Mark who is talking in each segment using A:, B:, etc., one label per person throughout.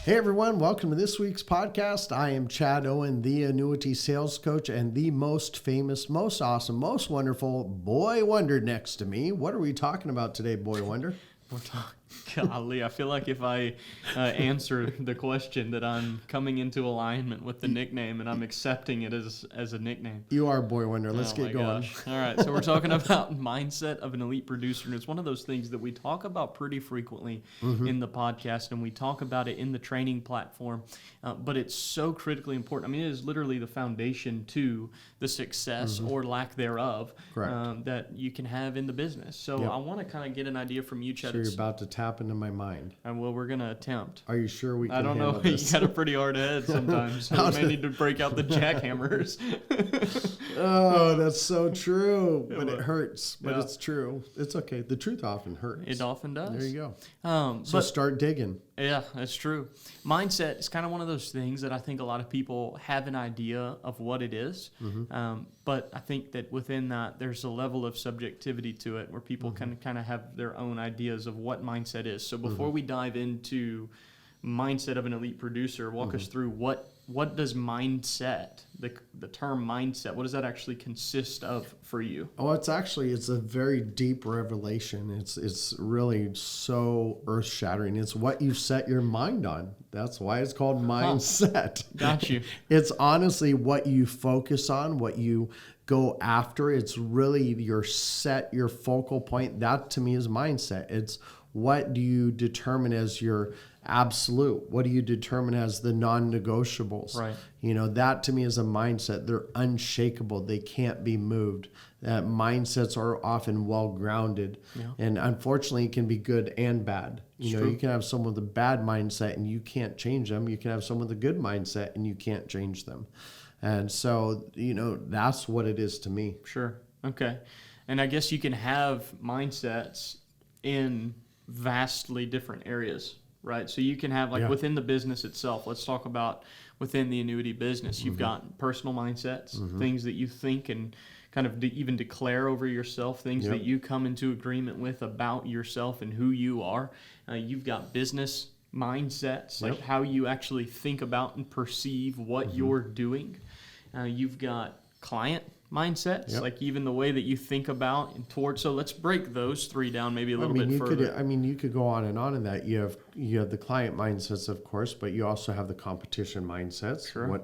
A: Hey everyone, welcome to this week's podcast. I am Chad Owen, the Annuity Sales Coach and the most famous, most awesome, most wonderful Boy Wonder next to me. What are we talking about today, Boy Wonder?
B: We're talking, golly, I feel like if I answer the question that I'm coming into alignment with the nickname and I'm accepting it as a nickname.
A: You are Boy Wonder. Let's get going.
B: Gosh. All right, so we're talking about mindset of an elite producer, and it's one of those things that we talk about pretty frequently in the podcast, and we talk about it in the training platform, but it's so critically important. I mean, it is literally the foundation to the success or lack thereof that you can have in the business. So I want to kind of get an idea from you, Chad.
A: So you're about to tap into my mind.
B: And well, we're going to attempt.
A: Are you sure we can
B: I don't know.
A: this?
B: You got a pretty hard head sometimes. So we may need to break out the jackhammers.
A: Oh, that's so true. But it hurts. But it's true. It's okay. The truth often hurts.
B: It often does.
A: There you go. So start digging.
B: Yeah, that's true. Mindset is kind of one of those things that I think a lot of people have an idea of what it is. But I think that within that, there's a level of subjectivity to it where people can kind of have their own ideas of what mindset is. So before we dive into mindset of an elite producer, walk us through what does mindset, the term mindset, what does that actually consist of for you?
A: Oh, it's a very deep revelation. It's really so earth-shattering. It's what you set your mind on. That's why it's called mindset.
B: Got you.
A: It's honestly what you focus on, what you go after. It's really your focal point. That to me is mindset. It's what do you determine as your absolute? What do you determine as the non-negotiables?
B: Right.
A: You know, that to me is a mindset. They're unshakable. They can't be moved. Mindsets are often well-grounded. Yeah. And unfortunately, it can be good and bad. You can have someone with a bad mindset and you can't change them. You can have someone with a good mindset and you can't change them. And so, that's what it is to me.
B: Sure. Okay. And I guess you can have mindsets in vastly different areas, right? So you can have within the business itself, let's talk about within the annuity business, you've got personal mindsets, things that you think and kind of even declare over yourself, things that you come into agreement with about yourself and who you are. You've got business mindsets, like how you actually think about and perceive what you're doing. You've got client mindsets, like even the way that you think about and towards. So let's break those three down maybe a little bit further.
A: You could go on in that. You have the client mindsets, of course, but you also have the competition mindsets.
B: Sure.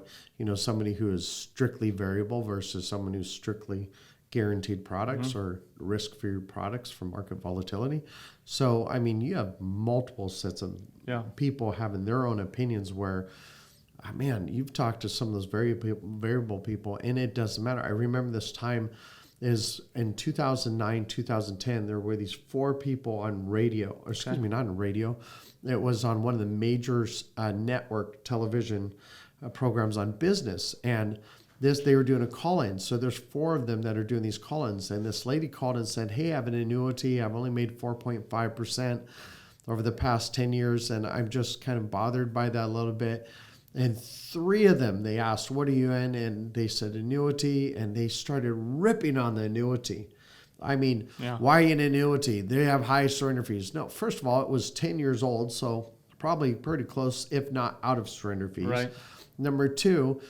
A: Somebody who is strictly variable versus someone who's strictly guaranteed products or risk-free products from market volatility. So, you have multiple sets of people having their own opinions where, man, you've talked to some of those variable people, and it doesn't matter. I remember this time is in 2009, 2010, there were these four people on radio, not on radio. It was on one of the major network television programs on business. And they were doing a call-in. So there's four of them that are doing these call-ins. And this lady called and said, hey, I have an annuity. I've only made 4.5% over the past 10 years, and I'm just kind of bothered by that a little bit. And three of them, they asked, what are you in? And they said annuity, and they started ripping on the annuity. Why an annuity? They have high surrender fees. No, first of all, it was 10 years old, so probably pretty close, if not out of surrender fees.
B: Right.
A: Number two,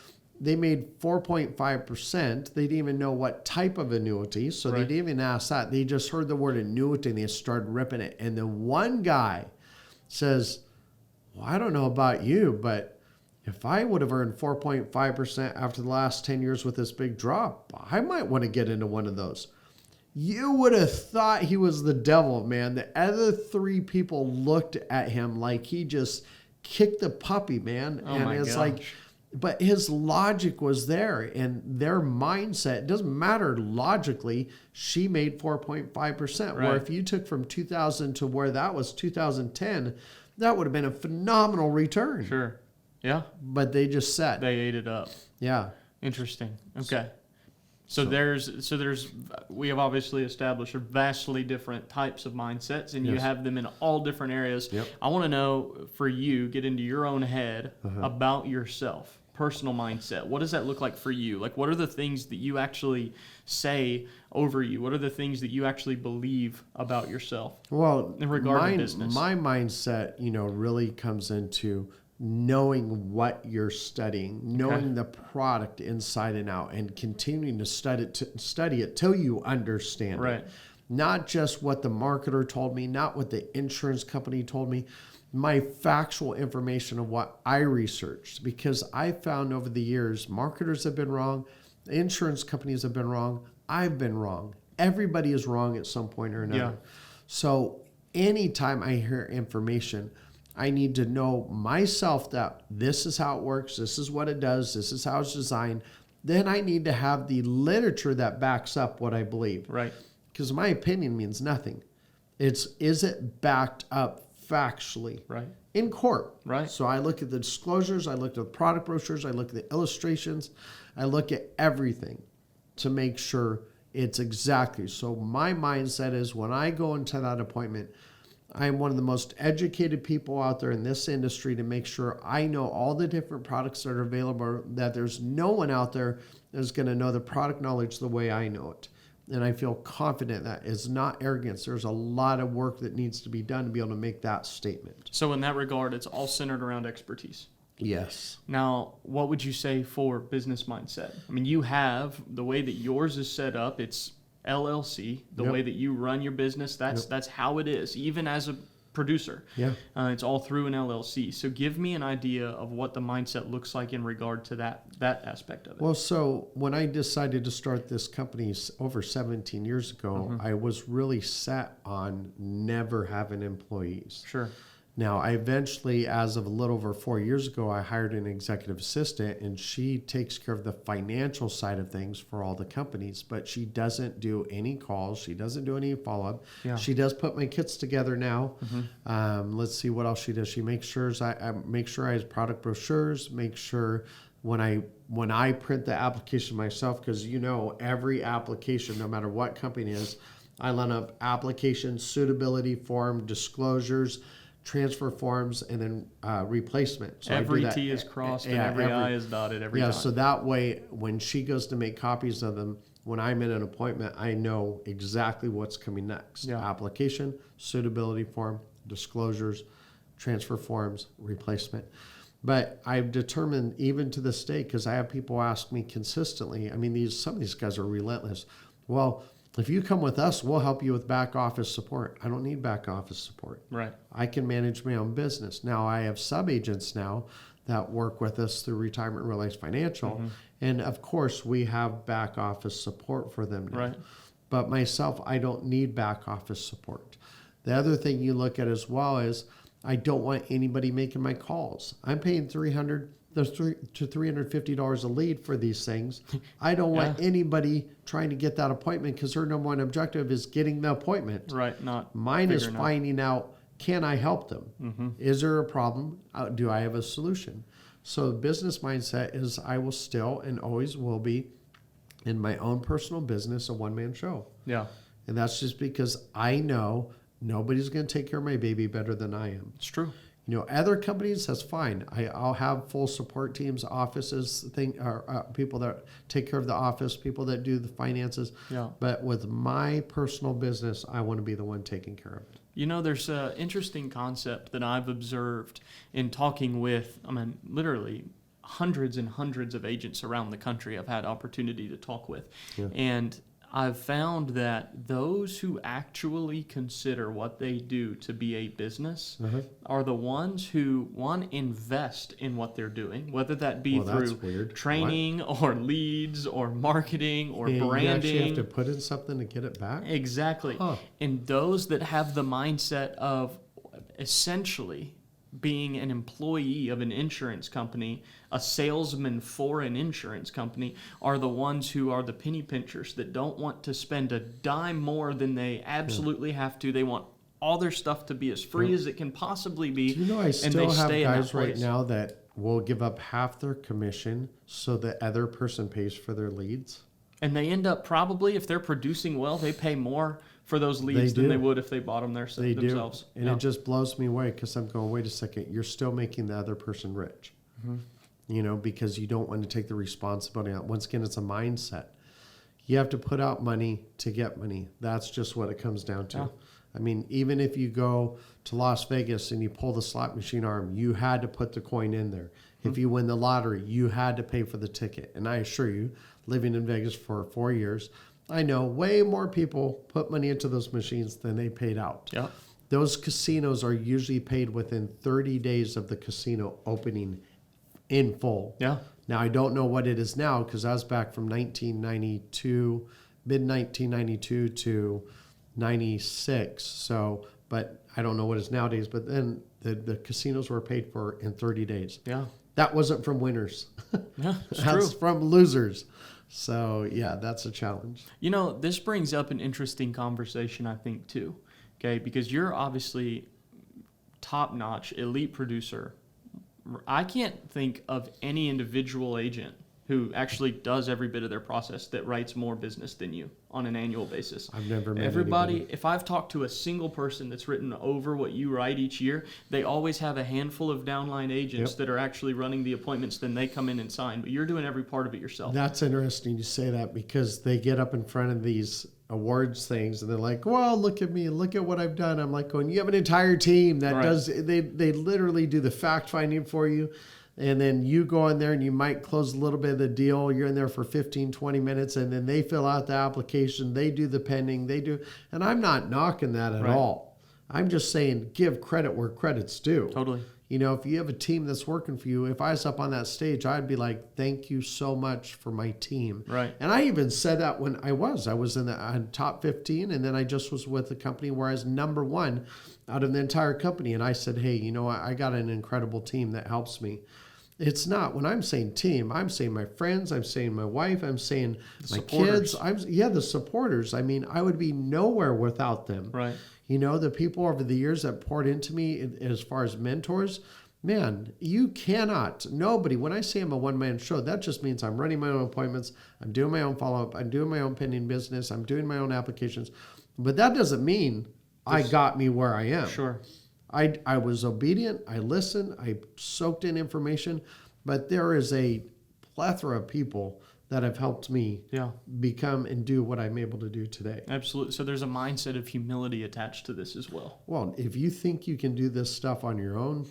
A: they made 4.5%. They didn't even know what type of annuity, so they didn't even ask that. They just heard the word annuity, and they started ripping it. And then one guy says, well, I don't know about you, but if I would have earned 4.5% after the last 10 years with this big drop, I might want to get into one of those. You would have thought he was the devil, man. The other three people looked at him like he just kicked the puppy, man.
B: Oh,
A: and
B: my
A: it's
B: gosh.
A: But his logic was there, and their mindset, it doesn't matter logically, she made 4.5%. Where if you took from 2000 to where that was 2010, that would have been a phenomenal return.
B: Sure. Yeah.
A: But they just sat.
B: They ate it up.
A: Yeah.
B: Interesting. Okay. So we have obviously established vastly different types of mindsets, and you have them in all different areas.
A: Yep.
B: I want to know, for you, get into your own head about yourself. Personal mindset. What does that look like for you? Like, what are the things that you actually say over you? What are the things that you actually believe about yourself?
A: Well,
B: in regard to business?
A: My mindset, really comes into knowing what you're studying, knowing the product inside and out, and continuing to study it till you understand it. Not just what the marketer told me, not what the insurance company told me, my factual information of what I researched. Because I found over the years, marketers have been wrong, insurance companies have been wrong, I've been wrong. Everybody is wrong at some point or another. So anytime I hear information, I need to know myself that this is how it works, this is what it does, this is how it's designed. Then I need to have the literature that backs up what I believe. Because my opinion means nothing. Is it backed up factually in court? So I look at the disclosures, I look at the product brochures, I look at the illustrations, I look at everything to make sure it's exactly. So my mindset is when I go into that appointment, I'm one of the most educated people out there in this industry to make sure I know all the different products that are available, that there's no one out there that's going to know the product knowledge the way I know it. And I feel confident that it's not arrogance. There's a lot of work that needs to be done to be able to make that statement.
B: So in that regard, it's all centered around expertise.
A: Yes.
B: Now, what would you say for business mindset? I mean, you have the way that yours is set up. It's LLC, the way that you run your business. That's how it is, even as a producer. It's all through an LLC. So give me an idea of what the mindset looks like in regard to that aspect of it.
A: Well, so when I decided to start this company over 17 years ago, I was really set on never having employees. Now, I eventually, as of a little over 4 years ago, I hired an executive assistant, and she takes care of the financial side of things for all the companies, but she doesn't do any calls. She doesn't do any follow-up. She does put my kits together now. Let's see what else she does. She makes sure I make sure I have product brochures, make sure when I print the application myself, because every application, no matter what company it is, I line up application, suitability form, disclosures, transfer forms, and then replacement. So
B: every T is crossed and every I is dotted every time.
A: So that way, when she goes to make copies of them, when I'm in an appointment, I know exactly what's coming next. Application, suitability form, disclosures, transfer forms, replacement. But I've determined, even to this day, because I have people ask me consistently, I mean, some of these guys are relentless. Well, if you come with us, we'll help you with back office support. I don't need back office support. I can manage my own business. Now, I have sub-agents now that work with us through Retirement Relays Financial. And of course, we have back office support for them now. But myself, I don't need back office support. The other thing you look at as well is I don't want anybody making my calls. I'm paying $300 to $350 a lead for these things. I don't want anybody trying to get that appointment because her number one objective is getting the appointment.
B: Not
A: mine is finding out, can I help them? Is there a problem? Do I have a solution? So the business mindset is I will still and always will be in my own personal business a one-man show. And that's just because I know nobody's going to take care of my baby better than I am.
B: It's true.
A: Other companies, that's fine. I'll have full support teams, offices, people that take care of the office, people that do the finances. But with my personal business, I want to be the one taking care of it.
B: There's an interesting concept that I've observed in talking with, literally hundreds and hundreds of agents around the country I've had opportunity to talk with. And I've found that those who actually consider what they do to be a business are the ones who, one, invest in what they're doing, whether that be through training or leads or marketing or branding. You
A: actually have to put in something to get it back?
B: Exactly. And those that have the mindset of essentially being an employee of an insurance company, a salesman for an insurance company, are the ones who are the penny pinchers that don't want to spend a dime more than they absolutely have to. They want all their stuff to be as free as it can possibly be.
A: Do you know I still have guys right now that will give up half their commission so the other person pays for their leads?
B: And they end up probably, if they're producing well, they pay more for those leads than they would if they bought them themselves.
A: And it just blows me away because I'm going, wait a second, you're still making the other person rich. Because you don't want to take the responsibility out. Once again, it's a mindset. You have to put out money to get money. That's just what it comes down to. I mean, even if you go to Las Vegas and you pull the slot machine arm, you had to put the coin in there. If you win the lottery, you had to pay for the ticket. And I assure you, living in Vegas for 4 years, I know way more people put money into those machines than they paid out.
B: Yeah.
A: Those casinos are usually paid within 30 days of the casino opening in full.
B: Yeah.
A: Now, I don't know what it is now because I was back from 1992, mid-1992 to 96. So, but I don't know what it is nowadays. But then the casinos were paid for in 30 days.
B: Yeah.
A: That wasn't from winners.
B: Yeah, it's
A: That's
B: true.
A: from losers. So, yeah, that's a challenge.
B: This brings up an interesting conversation, I think, too. Okay, because you're obviously top-notch, elite producer. I can't think of any individual agent who actually does every bit of their process that writes more business than you on an annual basis.
A: I've never met
B: Everybody,
A: anybody.
B: if I've talked to a single person that's written over what you write each year, they always have a handful of downline agents that are actually running the appointments, then they come in and sign. But you're doing every part of it yourself.
A: That's interesting you say that because they get up in front of these awards things and they're like, well, look at me, look at what I've done. I'm like going, you have an entire team that does, they literally do the fact finding for you. And then you go in there and you might close a little bit of the deal. You're in there for 15, 20 minutes and then they fill out the application. They do the pending, and I'm not knocking that at all. I'm just saying give credit where credit's due.
B: Totally.
A: If you have a team that's working for you, if I was up on that stage, I'd be like, thank you so much for my team.
B: Right.
A: And I even said that when I was in the top 15, and then I just was with a company where I was number 1 out of the entire company. And I said, hey, I got an incredible team that helps me. It's not, when I'm saying team, I'm saying my friends, I'm saying my wife, I'm saying my kids. The supporters. I mean, I would be nowhere without them.
B: Right.
A: The people over the years that poured into me as far as mentors, man, you cannot, nobody, when I say I'm a one-man show, that just means I'm running my own appointments, I'm doing my own follow-up, I'm doing my own pending business, I'm doing my own applications. But that doesn't mean I got me where I am.
B: Sure.
A: I was obedient, I listened, I soaked in information, but there is a plethora of people that have helped me become and do what I'm able to do today.
B: Absolutely. So there's a mindset of humility attached to this as well.
A: Well, if you think you can do this stuff on your own,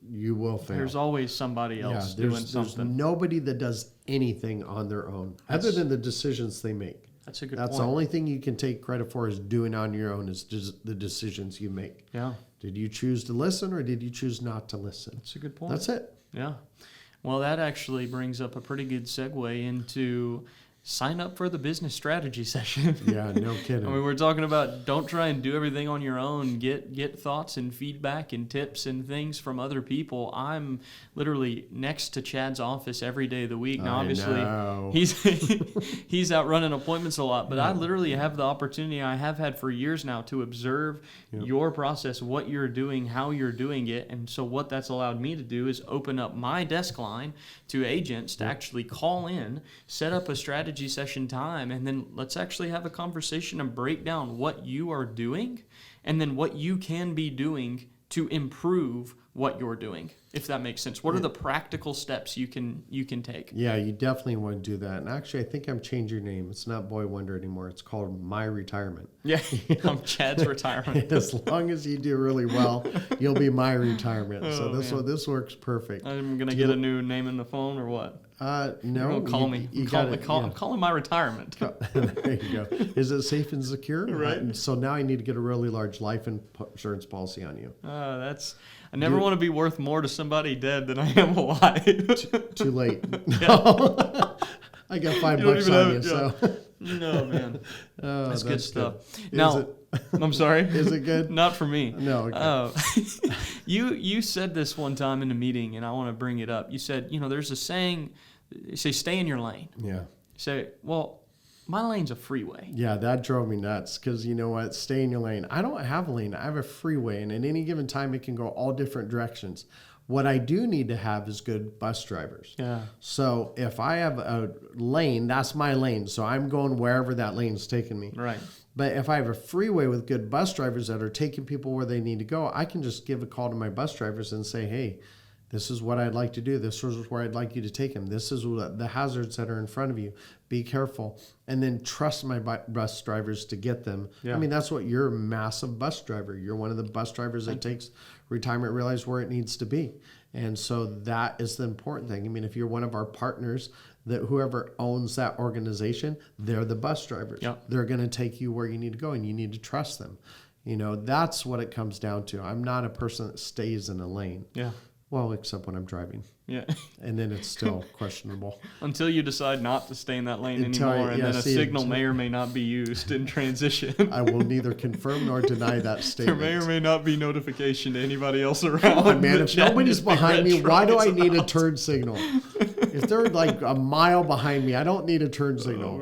A: you will fail.
B: There's always somebody else doing something.
A: There's nobody that does anything on their own other than the decisions they make.
B: That's a good point.
A: That's the only thing you can take credit for is doing on your own is just the decisions you make.
B: Yeah.
A: Did you choose to listen or did you choose not to listen?
B: That's a good point.
A: That's it.
B: Yeah. Well, that actually brings up a pretty good segue into sign up for the business strategy session.
A: Yeah, no kidding.
B: I mean, we're talking about don't try and do everything on your own. Get thoughts and feedback and tips and things from other people. I'm literally next to Chad's office every day of the week. Now, obviously, he's out running appointments a lot, but I literally have the opportunity I have had for years now to observe your process, what you're doing, how you're doing it. And so what that's allowed me to do is open up my desk line to agents to actually call in, set up a strategy session time, and then let's actually have a conversation and break down what you are doing and then what you can be doing to improve what you're doing, if that makes sense. What are the practical steps you can take?
A: Yeah, you definitely want to do that. And actually, I think I'm changing your name. It's not Boy Wonder anymore. It's called My Retirement.
B: Yeah, I'm Chad's Retirement.
A: As long as you do really well, you'll be My Retirement. So this works perfect.
B: I'm going to get a new name in the phone or what?
A: No.
B: Call me. I'm calling My Retirement.
A: There you go. Is it safe and secure?
B: Right.
A: So now I need to get a really large life insurance policy on you.
B: I never want to be worth more to somebody dead than I am alive.
A: Too late. No. I got $5 on you. So.
B: No, man. That's good stuff.
A: Good.
B: Now, I'm sorry.
A: Is it good?
B: Not for me.
A: No. Okay.
B: You said this one time in a meeting, and I want to bring it up. You said, there's a saying, you say, stay in your lane.
A: Yeah.
B: You say, well, my lane's a freeway.
A: Yeah, that drove me nuts because you know what? Stay in your lane. I don't have a lane. I have a freeway, and at any given time, it can go all different directions. What I do need to have is good bus drivers.
B: Yeah.
A: So if I have a lane, that's my lane. So I'm going wherever that lane's taking me.
B: Right.
A: But if I have a freeway with good bus drivers that are taking people where they need to go, I can just give a call to my bus drivers and say, hey, This is what I'd like to do. This is where I'd like you to take him. This is the hazards that are in front of you. Be careful. And then trust my bus drivers to get them.
B: Yeah.
A: I mean, that's what you're a massive bus driver. You're one of the bus drivers that takes retirement, realize where it needs to be. And so that is the important thing. I mean, if you're one of our partners, that whoever owns that organization, they're the bus drivers.
B: Yep.
A: They're going to take you where you need to go, and you need to trust them. You know, that's what it comes down to. I'm not a person that stays in a lane.
B: Yeah.
A: Well, except when I'm driving.
B: Yeah.
A: And then it's still questionable.
B: Until you decide not to stay in that lane
A: Until
B: anymore, and then a
A: see,
B: signal may or may not be used in transition.
A: I will neither confirm nor deny that
B: There
A: statement.
B: may or may not be notification to anybody else around.
A: Come on, man,
B: that
A: if
B: Chad
A: nobody's
B: has been
A: behind me,
B: red
A: why do I
B: trucks
A: need a
B: about.
A: turn signal? If they're like a mile behind me, I don't need a turn signal.
B: Oh,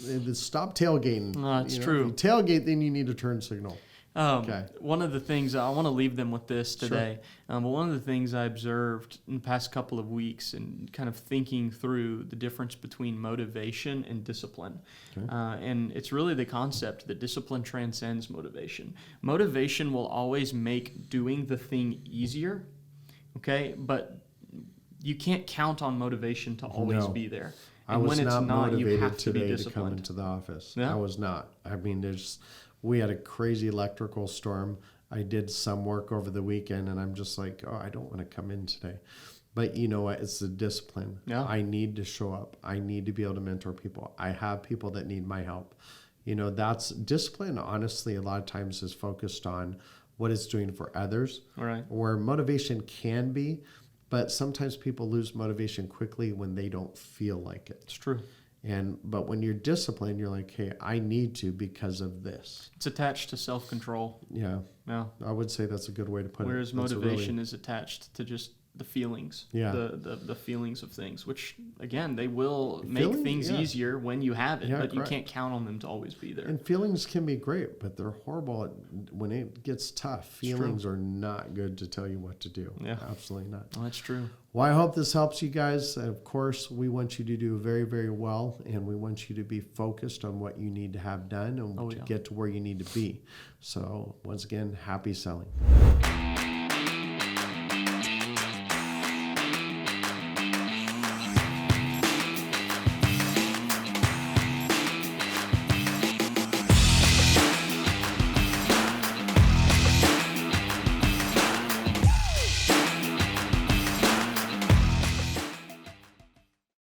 B: man.
A: Stop tailgating.
B: No, it's
A: You know,
B: true.
A: If you tailgate, then you need a turn signal. Okay.
B: One of the things, I want to leave them with this today, but one of the things I observed in the past couple of weeks and kind of thinking through the difference between motivation and discipline.
A: Okay.
B: And it's really the concept that discipline transcends motivation. Motivation will always make doing the thing easier, okay? But you can't count on motivation to always
A: No.
B: be there.
A: I
B: And
A: was
B: when it's
A: not
B: not, you
A: motivated
B: have to be
A: today to come
B: disciplined.
A: into the office.
B: Yeah?
A: I was not. I mean, we had a crazy electrical storm. I did some work over the weekend, and I'm just like, oh, I don't want to come in today. But you know what? It's the discipline.
B: Yeah.
A: I need to show up. I need to be able to mentor people. I have people that need my help. You know, that's discipline. Honestly, a lot of times is focused on what it's doing for others,
B: Right.
A: where motivation can be, but sometimes people lose motivation quickly when they don't feel like it.
B: It's true.
A: But when you're disciplined, you're like, hey, I need to because of this.
B: It's attached to self-control.
A: Yeah,
B: Yeah.
A: I would say that's a good way to put
B: Whereas
A: it. That's
B: motivation is attached to just the feelings,
A: Yeah.
B: the feelings of things, which again they will make
A: Feeling,
B: things
A: yeah.
B: easier when you have it,
A: Yeah,
B: but you
A: correct.
B: can't count on them to always be there.
A: And feelings can be great, but they're horrible when it gets tough. Feelings are not good to tell you what to do.
B: Yeah.
A: Absolutely not.
B: Well, that's true.
A: Well, I hope this helps you guys. Of course, we want you to do very, very well, and we want you to be focused on what you need to have done and to get to where you need to be. So, once again, happy selling.